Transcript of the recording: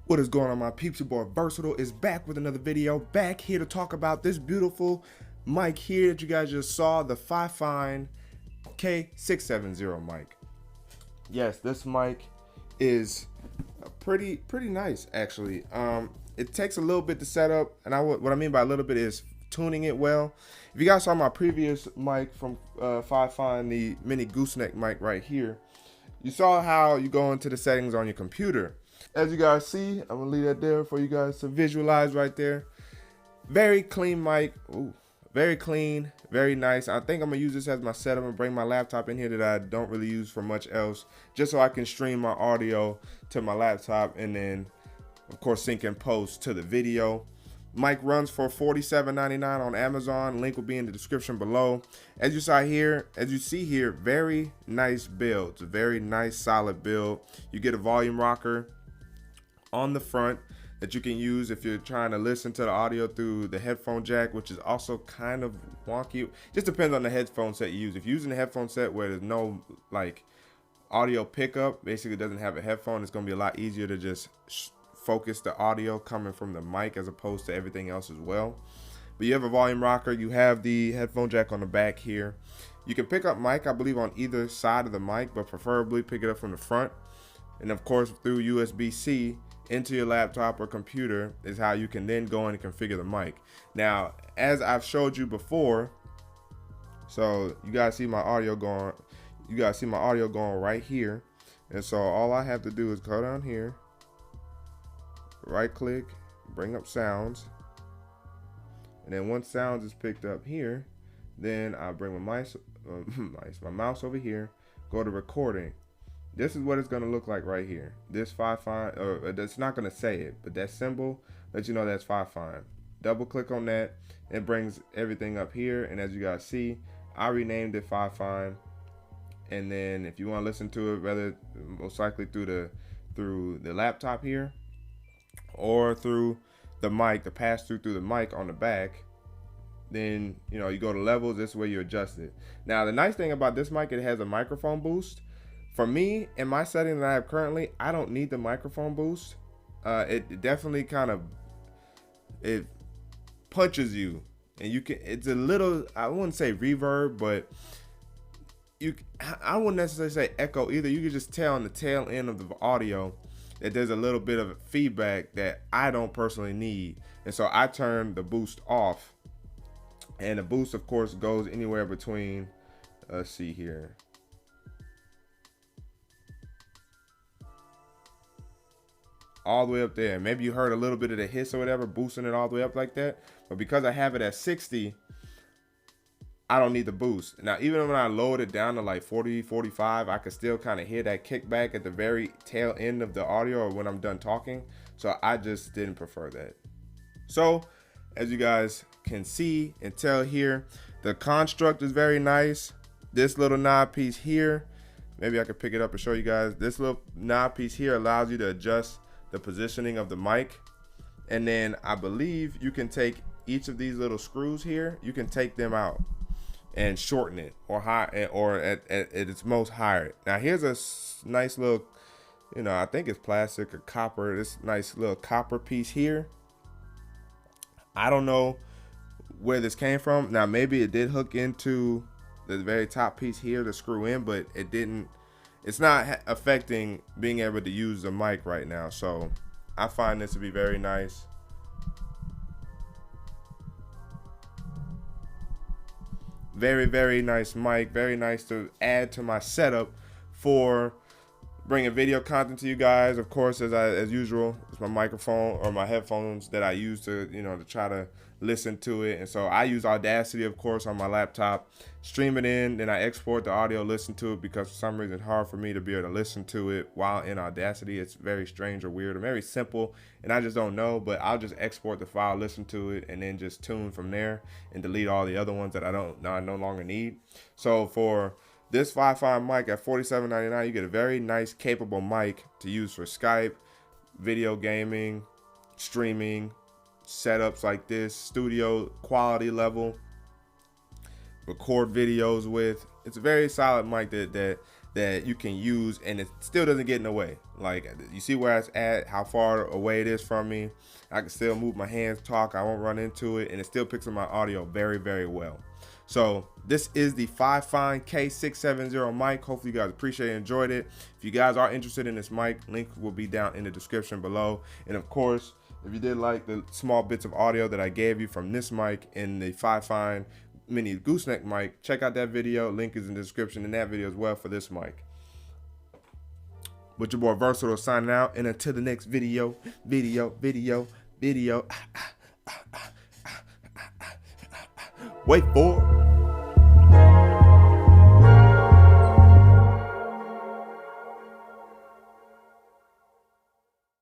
What is going on, my peeps? Your boy Versatile is back with another video, back here to talk about this beautiful mic here that you guys just saw, the FiFine K670 mic. Yes, this mic is pretty nice actually. It takes a little bit to set up, and what I mean by a little bit is tuning it well. If you guys saw my previous mic from FiFine, the mini gooseneck mic right here, you saw how you go into the settings on your computer. As you guys see, I'm gonna leave that there for you guys to visualize right there. Very clean mic. Ooh, very clean, very nice. I think I'm gonna use this as my setup and bring my laptop in here that I don't really use for much else, just so I can stream my audio to my laptop and then of course sync and post to the video. Mic runs for $47.99 on Amazon. Link will be in the description below. As you see here, very nice build. It's a very nice solid build. You get a volume rocker on the front that you can use if you're trying to listen to the audio through the headphone jack, which is also kind of wonky. Just depends on the headphone set you use. If you're using a headphone set where there's no like audio pickup, basically doesn't have a headphone, it's gonna be a lot easier to just focus the audio coming from the mic as opposed to everything else as well. But you have a volume rocker, you have the headphone jack on the back here. You can pick up mic, I believe, on either side of the mic, but preferably pick it up from the front. And of course, through USB-C into your laptop or computer is how you can then go in and configure the mic. Now, as I've showed you before, so you guys see my audio going, right here. And so all I have to do is go down here, right click, bring up sounds, and then once sounds is picked up here, then I bring my mouse over here, go to recording. This is what it's gonna look like right here. This FiFine, or it's not gonna say it, but that symbol lets you know that's FiFine. Double click on that, it brings everything up here, and as you guys see, I renamed it FiFine. And then if you want to listen to it, whether most likely through the laptop here, or through the mic, the pass through the mic on the back, then you go to levels. This is where you adjust it. Now the nice thing about this mic, it has a microphone boost. For me, in my setting that I have currently, I don't need the microphone boost. It definitely it punches you, and it's a little, I wouldn't say reverb, but I wouldn't necessarily say echo either. You can just tell on the tail end of the audio that there's a little bit of feedback that I don't personally need. And so I turn the boost off, and the boost of course goes anywhere between, let's see here, all the way up there. Maybe you heard a little bit of the hiss or whatever, boosting it all the way up like that. But because I have it at 60, I don't need the boost. Now, even when I lowered it down to like 40, 45, I could still kind of hear that kickback at the very tail end of the audio or when I'm done talking. So I just didn't prefer that. So as you guys can see and tell here, the construct is very nice. This little knob piece here, maybe I could pick it up and show you guys. This little knob piece here allows you to adjust the positioning of the mic. And then I believe you can take each of these little screws here, you can take them out and shorten it, or high, or at its most higher. Now here's a nice little, I think it's plastic or copper, this nice little copper piece here. I don't know where this came from. Now maybe it did hook into the very top piece here to screw in, but it's not affecting being able to use the mic right now. So I find this to be very nice. Very nice mic, very nice to add to my setup for bringing video content to you guys. Of course, as usual, it's my microphone or my headphones that I use to to try to listen to it. And so I use Audacity, of course, on my laptop, stream it in, then I export the audio, listen to it, because for some reason it's hard for me to be able to listen to it while in Audacity. It's very strange or weird or very simple, and I just don't know, but I'll just export the file, listen to it, and then just tune from there and delete all the other ones that I no longer need. So for this FiFine mic at $47.99, you get a very nice, capable mic to use for Skype, video gaming, streaming, setups like this, studio quality level, record videos with. It's a very solid mic that that you can use and it still doesn't get in the way. Like, you see where it's at, how far away it is from me. I can still move my hands, talk, I won't run into it, and it still picks up my audio very, very well. So this is the FiFine K670 mic. Hopefully you guys appreciate and enjoyed it. If you guys are interested in this mic, link will be down in the description below. And of course, if you did like the small bits of audio that I gave you from this mic and the FiFine mini gooseneck mic, check out that video. Link is in the description in that video as well for this mic. But your boy Vrsatile signing out, and until the next video. Wait for it.